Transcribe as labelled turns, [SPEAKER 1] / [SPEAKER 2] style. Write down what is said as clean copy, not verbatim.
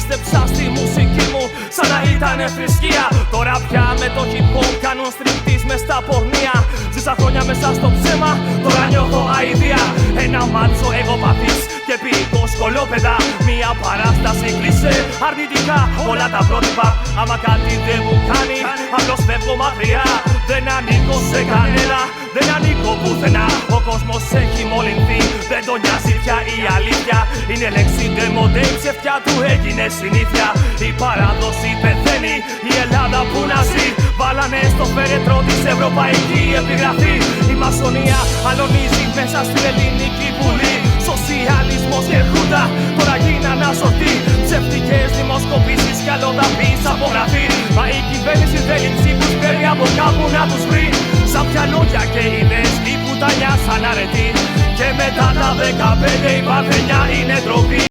[SPEAKER 1] πίστεψα στη μουσική μου σαν να ήταν θρησκεία. Τώρα πια με το hip hop κάνουν στριπτής μες στα πορνεία. Ζήσα χρόνια μέσα στο ψέμα, τώρα νιώθω αηδία. Ένα μάτσο εγωπαθής και ποιητό σκολόπεδα. Μια παράσταση κλείσε αρνητικά όλα τα πρότυπα. Άμα κάτι δεν μου κάνει, απλώς φεύγω μακριά. Δεν ανήκω σε κανένα, δεν ανήκω πουθενά. Ο κόσμος έχει μολυνθεί, δεν τον νοιάζει πια η αλήθεια. Είναι λέξη ντεμοντέ, η ψευτιά του έγινε συνήθεια. Η παράδοση πεθαίνει, η Ελλάδα που να ζει. Βάλανε στο φέρετρο της ευρωπαϊκή επιγραφή. Η μασονία αλωνίζει μέσα στην ελληνική βουλή. Σοσιαλισμός και χούντα τώρα γίναν αζωτοί. Ψευτικές δημοσκοπήσεις κι αλλοδαπής απογραφή. Μα η κυβέρνηση θέλει ψήφους, παίρνει από κάπου να τους βρει. Σαν πια λόγια και ιδέες η πουτανιά σαν αρετή. Και μετά τα 15 η παρθενιά είναι ντροπή.